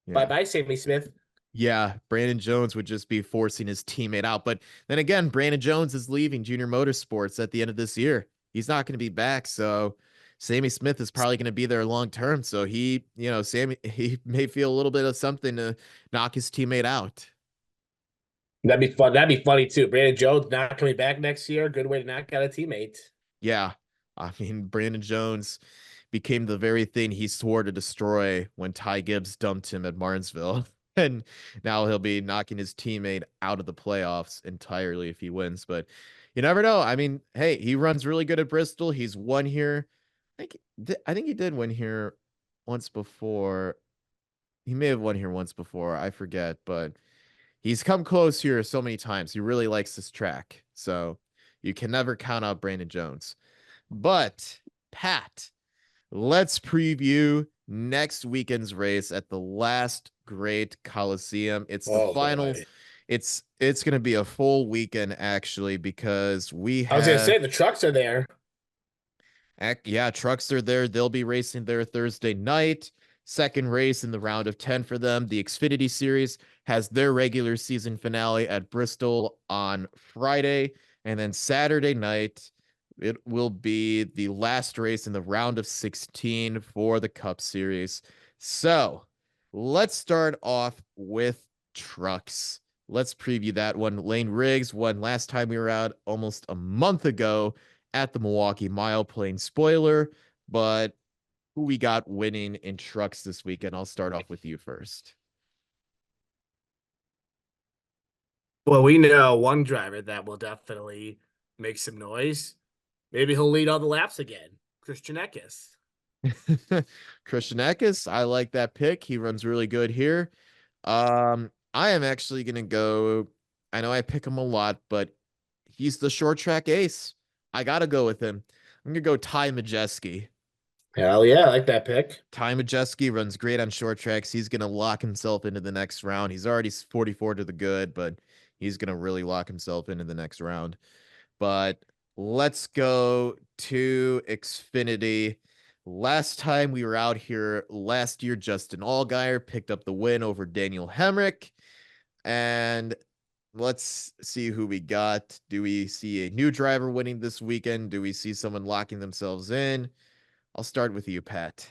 bye Yeah. bye, Sammy Smith. Yeah, Brandon Jones would just be forcing his teammate out. But then again, Brandon Jones is leaving Junior Motorsports at the end of this year. He's not going to be back. So Sammy Smith is probably going to be there long term. So Sammy, he may feel a little bit of something to knock his teammate out. That'd be fun. That'd be funny too. Brandon Jones not coming back next year. Good way to knock out a teammate. Yeah. I mean, Brandon Jones became the very thing he swore to destroy when Ty Gibbs dumped him at Martinsville. And now he'll be knocking his teammate out of the playoffs entirely if he wins. But you never know. I mean, hey, he runs really good at Bristol. He's won here. I think he did win here once before. He may have won here once before. I forget, but he's come close here so many times. He really likes this track. So you can never count out Brandon Jones. But Pat, let's preview next weekend's race at the last great Coliseum. It's the Oh final. boy. It's going to be a full weekend actually because we I was gonna have say the trucks are there. yeah, trucks are there. They'll be racing there Thursday night. Second race in the round of 10 for them. The Xfinity Series has their regular season finale at Bristol on Friday. And then Saturday night, it will be the last race in the round of 16 for the Cup Series. So let's start off with trucks. Let's preview that one. Lane Riggs won last time we were out almost a month ago at the Milwaukee Mile, playing spoiler, but who we got winning in trucks this weekend? I'll start off with you first. Well, we know one driver that will definitely make some noise. Maybe he'll lead all the laps again. Christian Eckes. Christian Eckes, I like that pick. He runs really good here. I am actually gonna go. I know I pick him a lot, but he's the short track ace. I gotta go with him. I'm gonna go Ty Majeski. Hell yeah, I like that pick. Ty Majeski runs great on short tracks. He's going to lock himself into the next round. He's already 44 to the good, but he's going to really lock himself into the next round. But let's go to Xfinity. Last time we were out here last year, Justin Allgaier picked up the win over Daniel Hemrick. And let's see who we got. Do we see a new driver winning this weekend? Do we see someone locking themselves in? I'll start with you, Pat.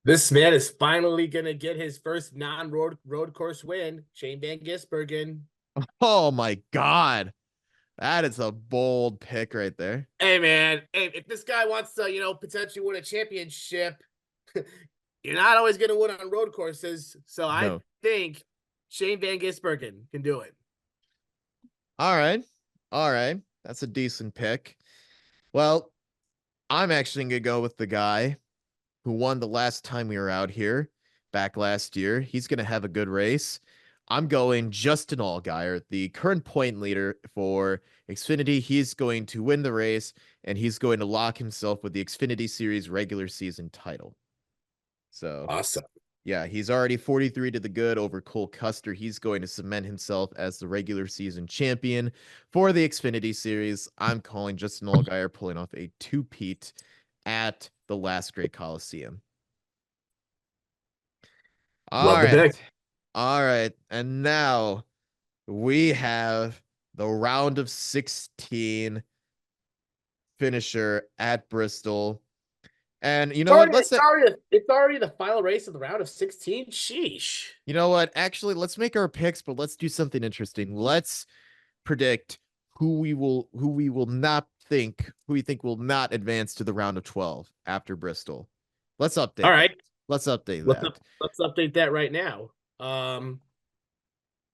This man is finally gonna get his first non-road course win. Shane Van Gisbergen. Oh my God. That is a bold pick right there. Hey man, hey, if this guy wants to, potentially win a championship, you're not always gonna win on road courses. So I No. think Shane Van Gisbergen can do it. All right. All right. That's a decent pick. Well, I'm actually gonna go with the guy who won the last time we were out here back last year. He's gonna have a good race. I'm going Justin Allgaier, the current point leader for Xfinity. He's going to win the race, and he's going to lock himself with the Xfinity Series regular season title. So, Awesome. yeah, he's already 43 to the good over Cole Custer. He's going to cement himself as the regular season champion for the Xfinity Series. I'm calling Justin Allgaier pulling off a two-peat at the last Great Coliseum. All Love the right. pick. All right. And now we have the round of 16 finisher at Bristol. And you know what? It's already the final race of the round of 16. Sheesh. You know what? Actually, let's make our picks, but let's do something interesting. Let's predict who we think will not advance to the round of 12 after Bristol. Let's All update that. right. Let's update Let's that. let's update that right now.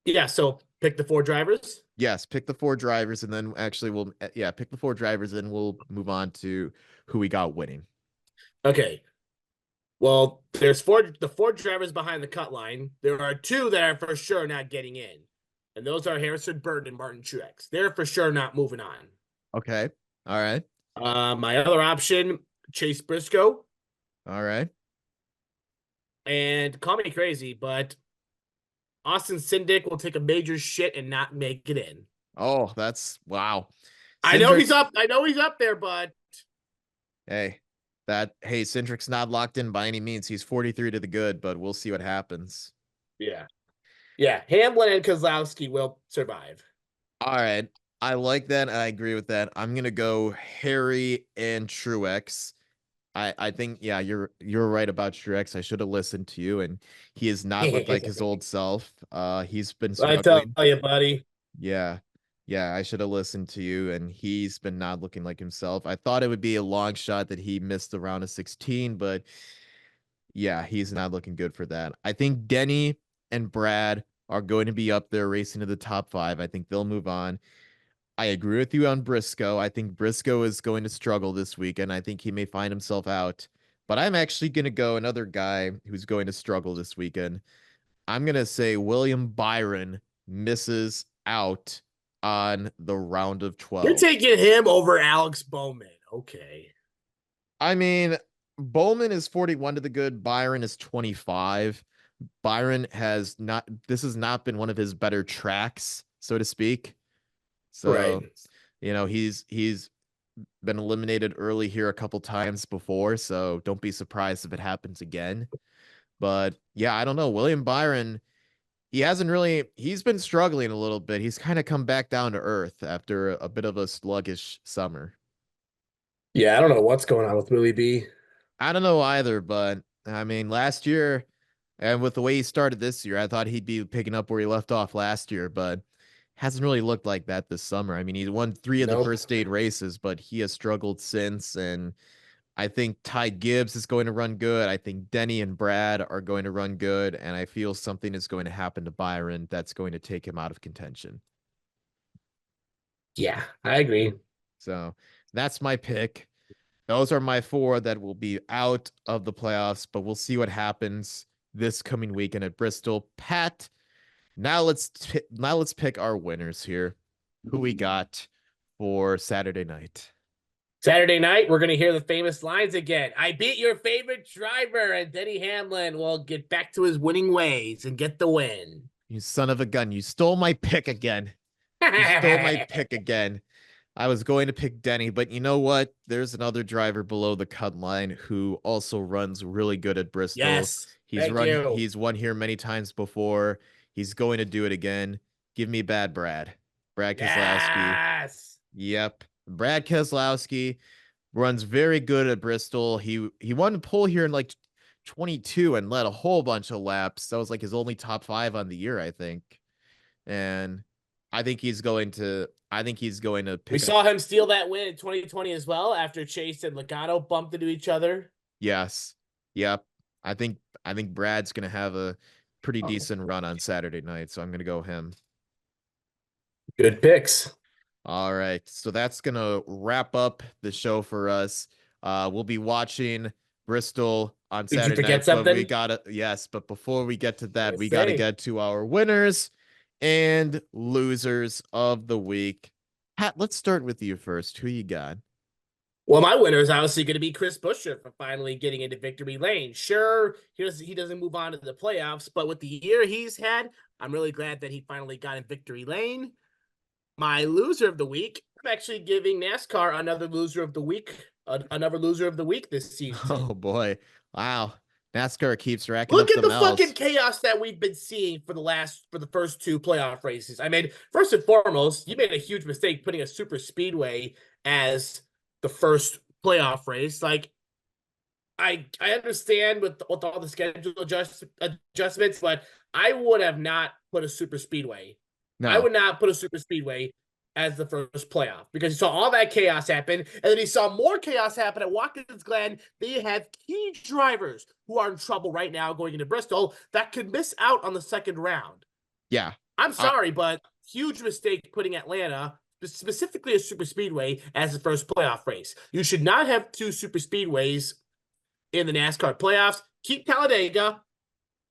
Yeah, so pick the 4 drivers. Yes, pick the 4 drivers and then actually pick the 4 drivers and we'll move on to who we got winning. Okay. Well, there's the 4 drivers behind the cut line. There are 2 that are for sure not getting in. And those are Harrison Burton and Martin Truex. They're for sure not moving on. Okay. All right. My other option, Chase Briscoe. All right. And call me crazy, but Austin Cindric will take a major shit and not make it in. Oh, that's wow. I know Cindric, he's up. I know he's up there, but hey, Cindric's not locked in by any means. He's 43 to the good, but we'll see what happens. yeah. Yeah, Hamlin and Kozlowski will survive. All right. I like that. I agree with that. I'm gonna go Harry and Truex. I think yeah, you're right about Truex. I should have listened to you, and he has not looked like his old self. He's been I tell struggling. you, buddy. Yeah. Yeah, I should have listened to you, and he's been not looking like himself. I thought it would be a long shot that he missed the round of 16, but yeah, he's not looking good for that. I think Denny and Brad are going to be up there racing to the top 5. I think they'll move on. I agree with you on Briscoe. I think Briscoe is going to struggle this weekend. I think he may find himself out. But I'm actually going to go another guy who's going to struggle this weekend. I'm going to say William Byron misses out on the round of You're 12. taking him over Alex Bowman. Okay. I mean, Bowman is 41 to the good. Byron is 25. Byron this has not been one of his better tracks, so to speak. Right. So, he's been eliminated early here a couple times before, so don't be surprised if it happens again. But yeah, I don't know. William Byron, he's been struggling a little bit. He's kind of come back down to earth after a bit of a sluggish summer. Yeah, I don't know what's going on with Willie B. I don't know either, but I mean, last year and with the way he started this year, I thought he'd be picking up where he left off last year, but hasn't really looked like that this summer. I mean, he won 3 of the Nope. first 8 races, but he has struggled since. And I think Ty Gibbs is going to run good. I think Denny and Brad are going to run good. And I feel something is going to happen to Byron that's going to take him out of contention. Yeah, I agree. So that's my pick. Those are my 4 that will be out of the playoffs, but we'll see what happens this coming weekend at Bristol. Pat, now let's pick our winners here. Who we got for Saturday night? Saturday night, we're going to hear the famous lines again. I beat your favorite driver, and Denny Hamlin will get back to his winning ways and get the win. You son of a gun. You stole my pick again. You stole my pick again. I was going to pick Denny, but you know what? There's another driver below the cut line who also runs really good at Bristol. Yes, thank you. He's won here many times before. He's going to do it again. Give me Bad Brad. Brad Keselowski. Yes. Yep. Brad Keselowski runs very good at Bristol. He won a pole here in like 22 and led a whole bunch of laps. That was like his only top 5 on the year, I think. And I think he's going to We pick up. saw him steal that win in 2020 as well after Chase and Logano bumped into each other. Yes. Yep. I think Brad's going to have a pretty decent run on Saturday night, so I'm going to go him. Good picks. All right. So that's going to wrap up the show for us. We'll be watching Bristol on Did you Saturday forget night, but we something? gotta, yes, but before we get to that, Let's we gotta say. get to our winners and losers of the week. Pat, let's start with you first. Who you got? Well, my winner is obviously going to be Chris Buescher for finally getting into victory lane. Sure, he doesn't move on to the playoffs, but with the year he's had, I'm really glad that he finally got in victory lane. My loser of the week, I'm actually giving NASCAR another loser of the week this season. Oh boy. Wow. NASCAR keeps racking Look up at the the fucking L's. chaos that we've been seeing for the first two playoff races. I mean, first and foremost, you made a huge mistake putting a super speedway as the first playoff race. Like, I understand with all the schedule adjustments, but I would have not put a super speedway. I No. would not put a super speedway as the first playoff because you saw all that chaos happen, and then you saw more chaos happen at Watkins Glen. They have key drivers who are in trouble right now going into Bristol that could miss out on the second round. Yeah. I'm I, sorry, but huge mistake putting Atlanta, specifically a super speedway, as the first playoff race. You should not have two super speedways in the NASCAR playoffs. Keep Talladega.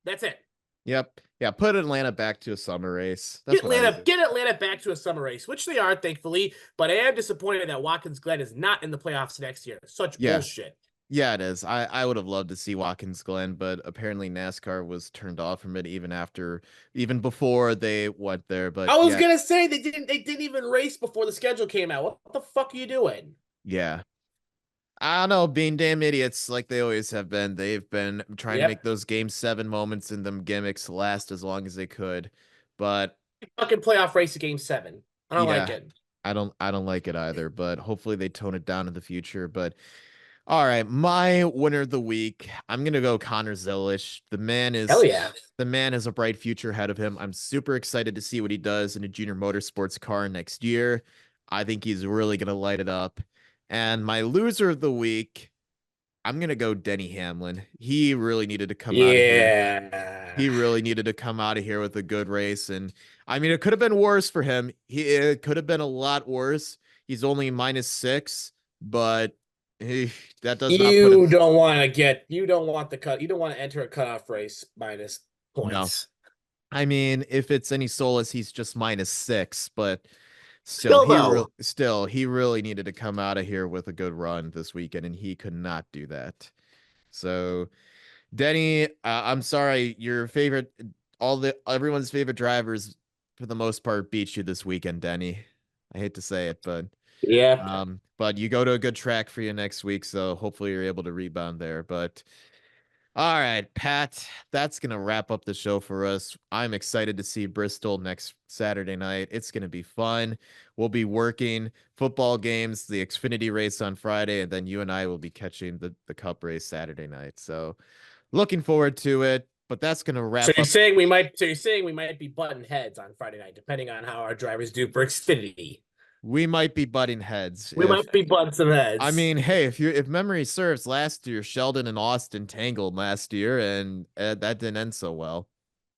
That's it. yep. Yeah, put Atlanta back to a summer race. That's what I would do. Get Atlanta back to a summer race, which they are, thankfully. But I am disappointed that Watkins Glen is not in the playoffs next year. Such Yeah. bullshit. Yeah, it is. I would have loved to see Watkins Glen, but apparently NASCAR was turned off from it even before they went there. But I was yeah, gonna say they didn't even race before the schedule came out. What the fuck are you doing? yeah. I don't know, being damn idiots like they always have been. They've been trying to make Yep. those game 7 moments and them gimmicks last as long as they could. But Fucking playoff race of game 7. I don't like yeah, it. I don't like it either, but hopefully they tone it down in the future. But all right, my winner of the week, I'm gonna go Connor Zelish. Hell yeah. The man has a bright future ahead of him. I'm super excited to see what he does in a junior motorsports car next year. I think he's really gonna light it up. And my loser of the week, I'm gonna go Denny Hamlin. He really needed to come out of here. Yeah. He really needed to come out of here with a good race. And I mean, it could have been worse for him. It could have been a lot worse. He's only -6, but that does not put him. You don't want the cut. You don't want to enter a cutoff race minus No. points. I mean, if it's any solace, he's just -6, but Still though. he really needed to come out of here with a good run this weekend, and he could not do that. So, Denny, I'm sorry, everyone's favorite drivers for the most part beat you this weekend, Denny. I hate to say it, Yeah. but you go to a good track for you next week, so hopefully you're able to rebound there. But all right, Pat, that's going to wrap up the show for us. I'm excited to see Bristol next Saturday night. It's going to be fun. We'll be working football games, the Xfinity race on Friday, and then you and I will be catching the Cup race Saturday night. So looking forward to it. But that's going to So wrap you're up. saying we might be butting heads on Friday night, depending on how our drivers do for Xfinity. We might be butting heads We if might be butting some I heads. mean, hey, if memory serves, last year Sheldon and Austin tangled last year, and that didn't end so well.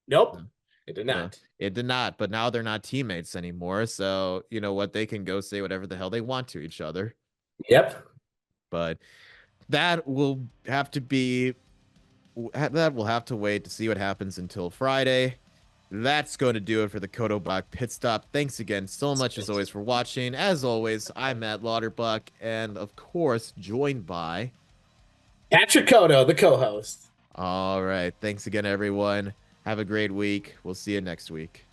Nope. It did So not. it did not, but now they're not teammates anymore. So you know what? They can go say whatever the hell they want to each other. Yep. But that will have to be that will have to wait to see what happens until Friday. That's going to do it for the Codo Bach Pit Stop. Thanks again so much as always for watching. As always, I'm Matt Lauterbach, and of course, joined by. Patrick Codo, the co-host. All right. Thanks again, everyone. Have a great week. We'll see you next week.